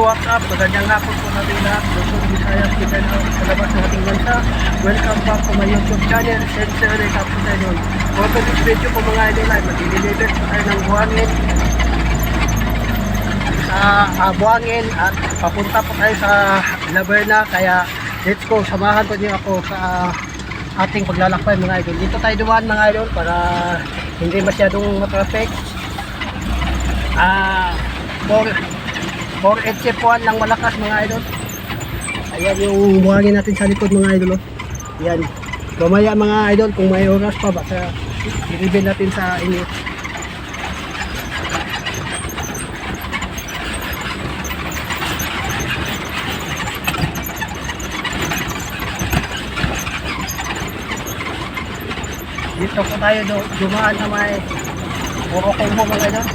what's up? Magandang hapon po natin lahat. Luzon, Visayas, Mindanao, sa labas ng ating bansa. Welcome back to my YouTube channel, Sensei Ulit Up sa inyo. For today's video po mga idol ay mag-deliver po tayo ng buhangin sa buhangin at papunta po tayo sa Laverna. Kaya let's go, samahan po niyo ako sa ating paglalakbay mga idol. Dito tayo dumaan mga idol para hindi masyadong matraffic. 4 po lang malakas mga idol. Ayan yung buhangin natin sa likod mga idol. Yan. Mamaya mga idol kung may oras pa baka i-reveal natin sa inyo. Dito po tayo dumaan sa may puro kumbo mga idol.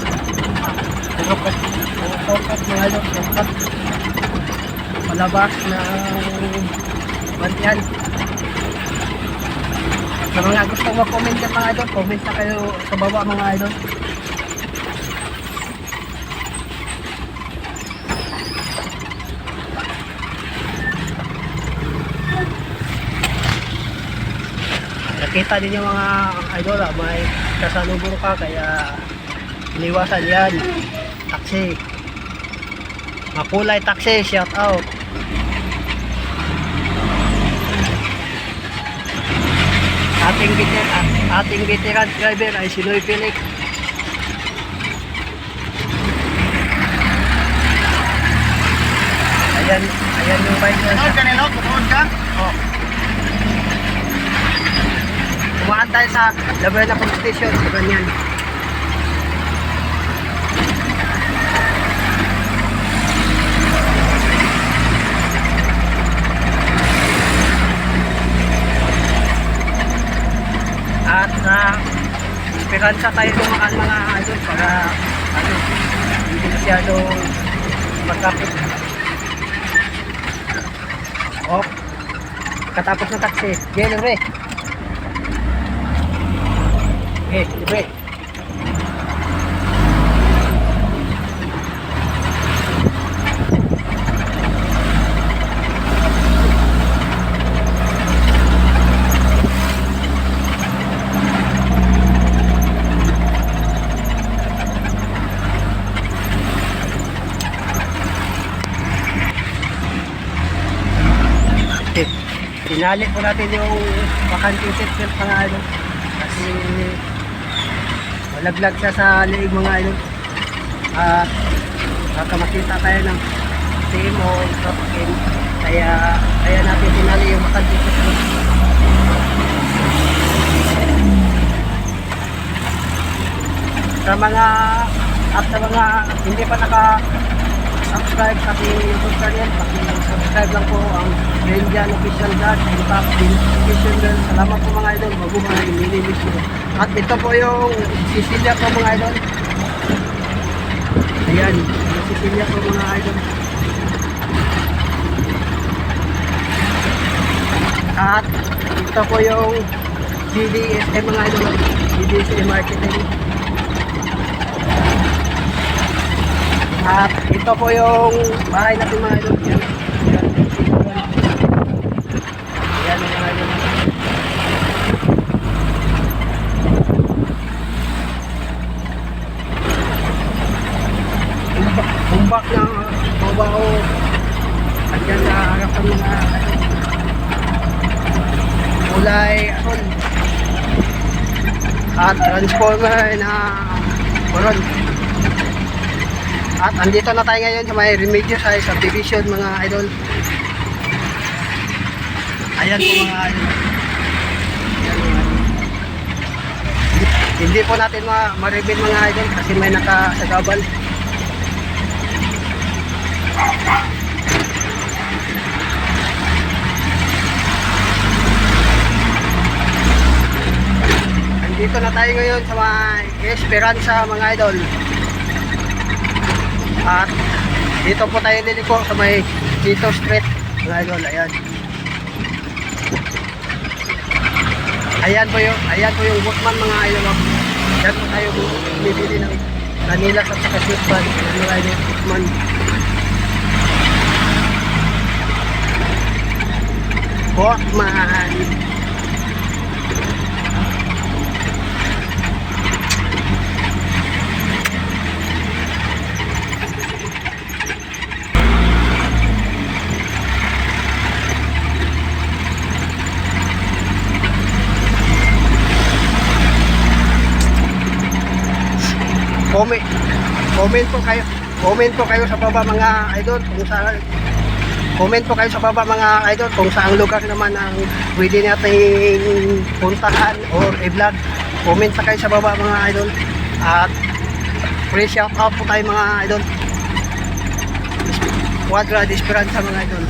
Puro mga idol. Palabas ng bantiyan. Sa mga gusto mag-comment yan mga idol, comment na kayo sa baba mga idol. Nakita din yung mga idol, may kasalubong ka kaya iniwasan yan. Taxi, makulay taxi, shout out. Ating veteran driver ay si Noy Felix. Ayan yung bike niya. Tutuhod ka nilo? Tutuhod ka? Oh. Kumaan tayo sa Laverna Police Station sa ganyan. At esperansa tayo dumaan mga idol para hindi masyadong magkapit. Oh, katapos ng taxi. Libre. Libre. Sinali po natin yung vacanting seatbelt mga idol kasi malaglag siya sa leeg mga idol at baka makita tayo ng team o traffic kaya natin sinali yung vacanting seatbelt. Sa mga hindi pa subscribe sa aking YouTube channel, subscribe lang po ang Renjan Official Vlog and Top Notification Bell. Salamat po mga idol, bago mga inililis nyo. At ito po yung Sicilia po mga idol. Ayan, yung Sicilia po mga idol. At ito po yung GDSM mga idol, GDSM Marketing. At ito po yung bahay natin mga idol. Yan mga idol. Bumbak ng babaho. At yan sa harapan mga kulay aron. At transformer na koron. At andito na tayo ngayon sa may Remedios ay subdivision mga idol. Ayan po mga idol. Ayan mga idol. Hindi po natin ma-reveal mga idol kasi may nakasagabal. Andito na tayo ngayon sa may Esperanza mga idol. At dito po tayo liliko sa may Tito Street mga idol. Ayan po yung Bookman mga idol. Diyan po tayo bumibili ng Manilas at saka Sweetban mga idol. Bookman. Walkman. Comment, comment po kayo sa baba mga idol kung saan, comment po kayo sa baba mga idol kung saang lugar naman ang pwede nating puntahan or i-vlog. Comment sa kayo sa baba mga idol, at free shout out po tayo mga idol. Quadra de Esperanza mga idol.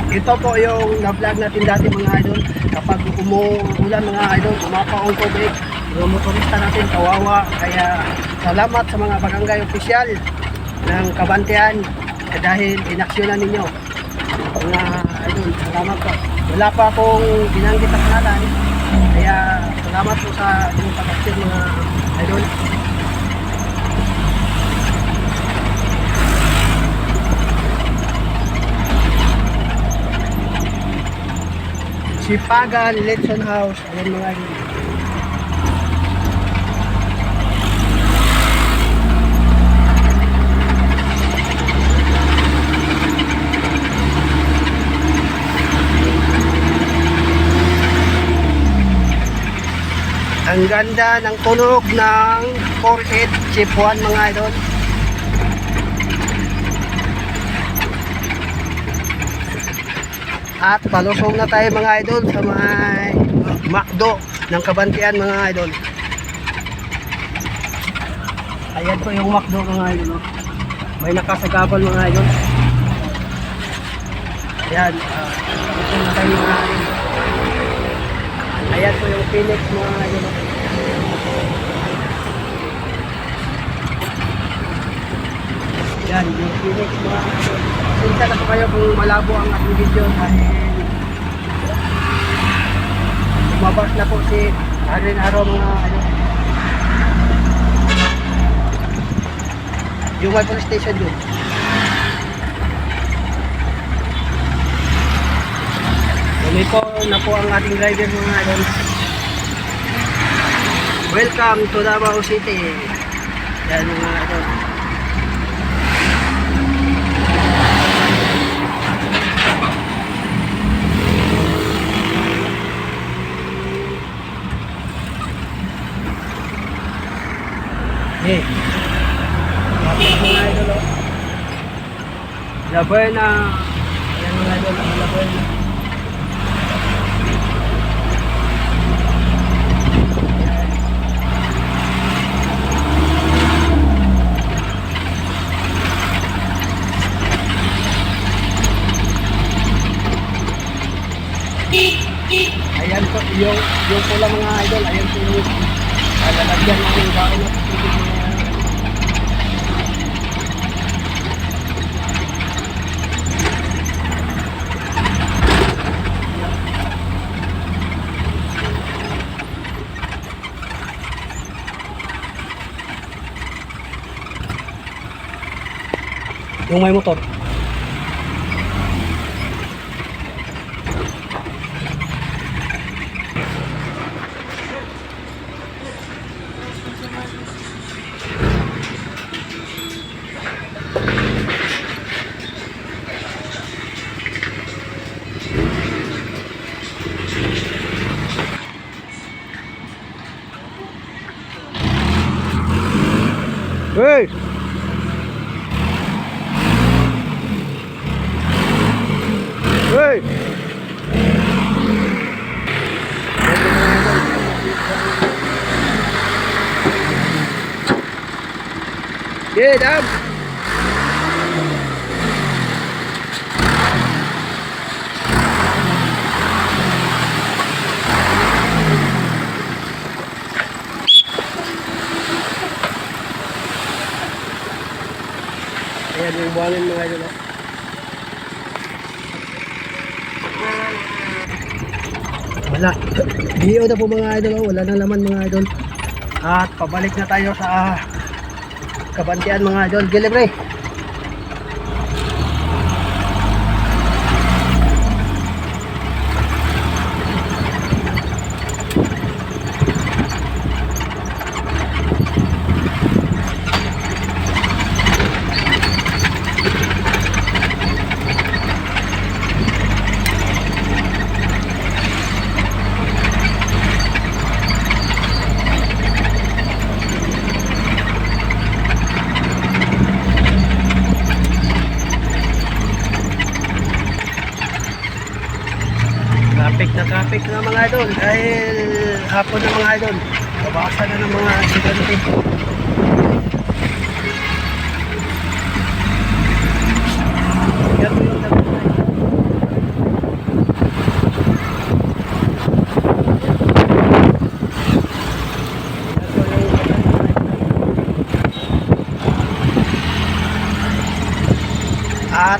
Ito po yung na-vlog natin dati mga idol. Kapag umuulan mga idol, umapaong tubig, yung motorista natin kawawa. Kaya salamat sa mga barangay opisyal ng Kabantean dahil inaksyonan ninyo mga idol. Salamat po. Wala pa akong binanggit ang pangalan, kaya salamat po sa inyong pag-aksyon mga idol. Sipagan, Letson House, ayan mga idol. Ang ganda ng tunog ng 4-8 Chip 1 mga idol. At palusong na tayo mga idol sa may McDo ng Kabantean mga idol. Ayan po yung McDo mga idol. May nakasagabal mga idol. Ayan, ito na tayo mga idol. Ayan po yung Phoenix mga idol. Ayan, yung Phoenix mga idol. Sinta na po kayo kung malabo ang ating video dahil lumabas na po si araw mga ano, yung may police station doon. Lumiko na po ang ating driver mga idol. Welcome to Davao City. Yan mga idol. Lapit mga idol o. La Buena. Ayan mga idol, La Buena. Ayan po, yung pula mga idol, ayan po yung lalagyan ng baon at tubig mga. Yung may motor. Hey! Hey! Yeah, Dad! Ayan yung buwanin mga idol. Wala. BO na po mga idol. Oh. Wala na laman mga idol. At pabalik na tayo sa Kabantian mga idol. Gilibre. Traffic na mga idol dahil hapon na mga idol, babawasan na ng mga aksidente. Yan po yung dapat na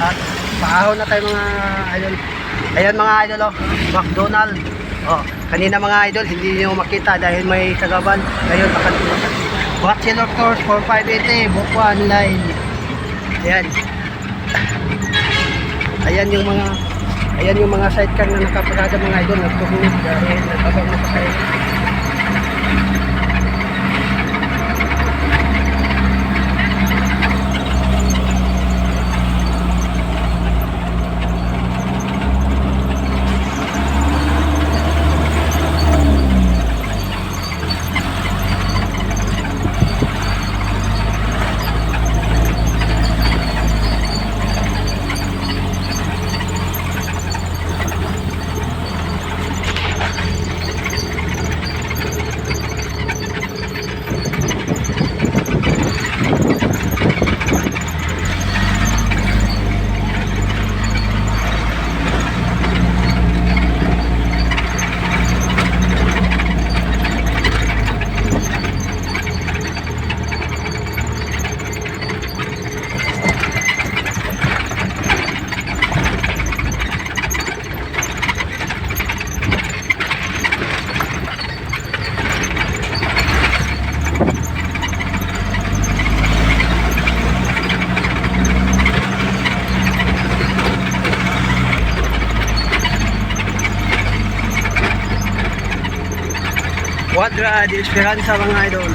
at paahon na tayo mga idol. Ayan mga idol, oh, McDonald. Oh, kanina mga idol hindi niyo makita dahil may kagaban. Ngayon makatuwa. Bachelor course for 580 Bukuan line. Ayan. Ayan yung mga sidecar na nakaparada mga idol, nagtuhulog dahil nagabang na pasay. Quadra de Esperanza mga idol.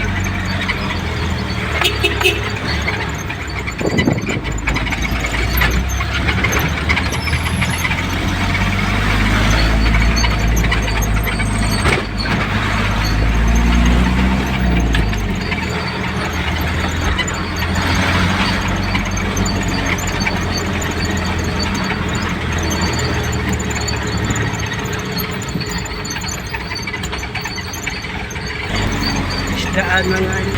Daan mga idol.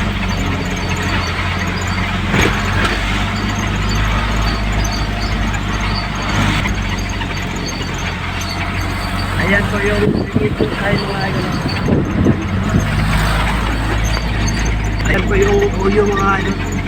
Ayan po yung ito tayo mga idol. Ayan po yung uyo mga idol.